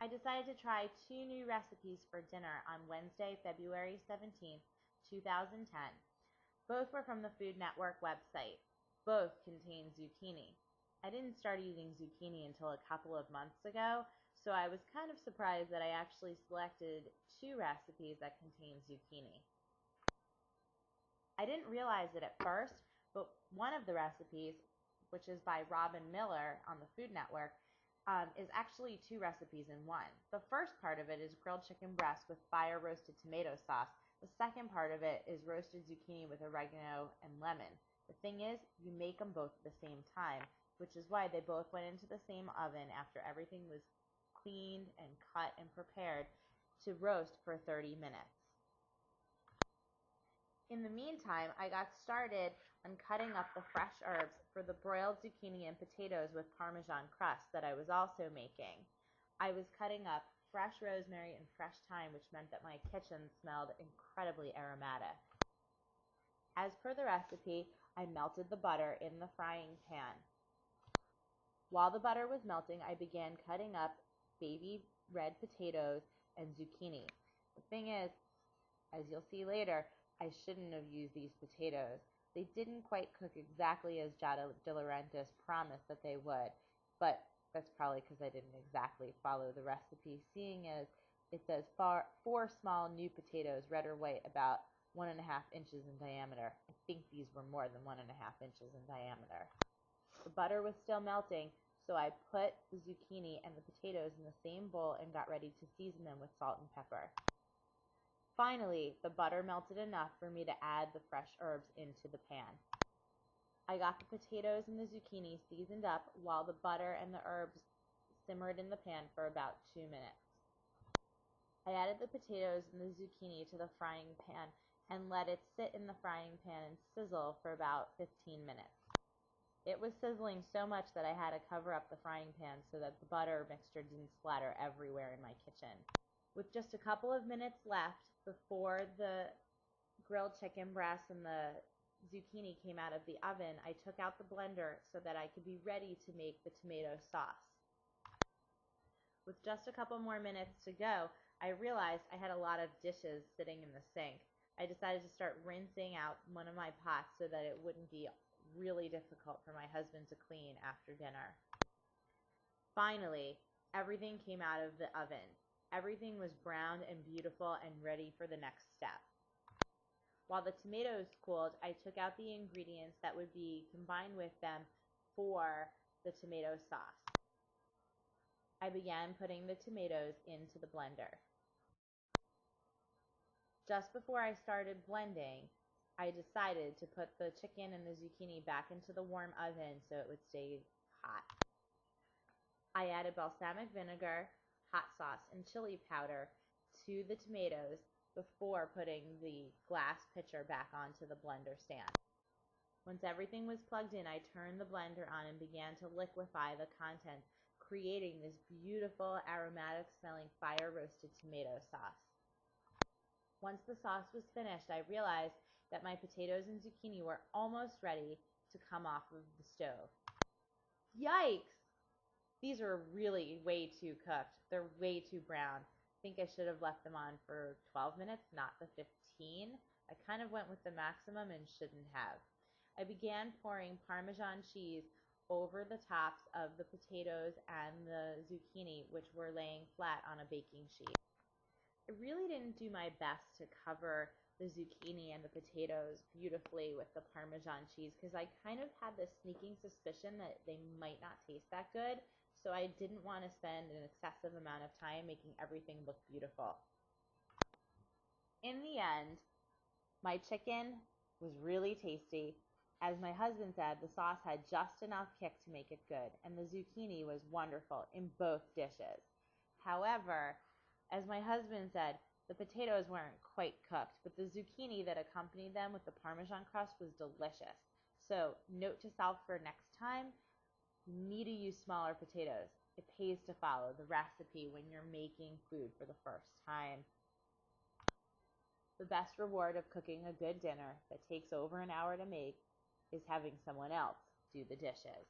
I decided to try 2 new recipes for dinner on Wednesday, February 17th, 2010. Both were from the Food Network website. Both contain zucchini. I didn't start eating zucchini until a couple of months ago, so I was kind of surprised that I actually selected 2 recipes that contain zucchini. I didn't realize it at first, but one of the recipes, which is by Robin Miller on the Food Network, is actually 2 recipes in one. The first part of it is grilled chicken breast with fire roasted tomato sauce. The second part of it is roasted zucchini with oregano and lemon. The thing is, you make them both at the same time, which is why they both went into the same oven after everything was cleaned and cut and prepared to roast for 30 minutes. In the meantime, I got started on cutting up the fresh herbs for the broiled zucchini and potatoes with Parmesan crust that I was also making. I was cutting up fresh rosemary and fresh thyme, which meant that my kitchen smelled incredibly aromatic. As per the recipe, I melted the butter in the frying pan. While the butter was melting, I began cutting up baby red potatoes and zucchini. The thing is, as you'll see later, I shouldn't have used these potatoes. They didn't quite cook exactly as Giada De Laurentiis promised that they would, but that's probably because I didn't exactly follow the recipe, seeing as it says 4 small new potatoes, red or white, about 1.5 inches in diameter. I think these were more than 1.5 inches in diameter. The butter was still melting, so I put the zucchini and the potatoes in the same bowl and got ready to season them with salt and pepper. Finally, the butter melted enough for me to add the fresh herbs into the pan. I got the potatoes and the zucchini seasoned up while the butter and the herbs simmered in the pan for about 2 minutes. I added the potatoes and the zucchini to the frying pan and let it sit in the frying pan and sizzle for about 15 minutes. It was sizzling so much that I had to cover up the frying pan so that the butter mixture didn't splatter everywhere in my kitchen. With just a couple of minutes left before the grilled chicken breast and the zucchini came out of the oven, I took out the blender so that I could be ready to make the tomato sauce. With just a couple more minutes to go, I realized I had a lot of dishes sitting in the sink. I decided to start rinsing out one of my pots so that it wouldn't be really difficult for my husband to clean after dinner. Finally, everything came out of the oven. Everything was browned and beautiful and ready for the next step. While the tomatoes cooled, I took out the ingredients that would be combined with them for the tomato sauce. I began putting the tomatoes into the blender. Just before I started blending, I decided to put the chicken and the zucchini back into the warm oven so it would stay hot. I added balsamic vinegar, hot sauce, and chili powder to the tomatoes before putting the glass pitcher back onto the blender stand. Once everything was plugged in, I turned the blender on and began to liquefy the contents, creating this beautiful aromatic smelling fire roasted tomato sauce. Once the sauce was finished, I realized that my potatoes and zucchini were almost ready to come off of the stove. Yikes! These are really way too cooked. They're way too brown. I think I should have left them on for 12 minutes, not the 15. I kind of went with the maximum and shouldn't have. I began pouring Parmesan cheese over the tops of the potatoes and the zucchini, which were laying flat on a baking sheet. I really didn't do my best to cover the zucchini and the potatoes beautifully with the Parmesan cheese because I kind of had this sneaking suspicion that they might not taste that good, so I didn't want to spend an excessive amount of time making everything look beautiful. In the end, my chicken was really tasty. As my husband said, the sauce had just enough kick to make it good, and the zucchini was wonderful in both dishes. However, as my husband said, the potatoes weren't quite cooked, but the zucchini that accompanied them with the Parmesan crust was delicious. So, note to self for next time, you need to use smaller potatoes. It pays to follow the recipe when you're making food for the first time. The best reward of cooking a good dinner that takes over an hour to make is having someone else do the dishes.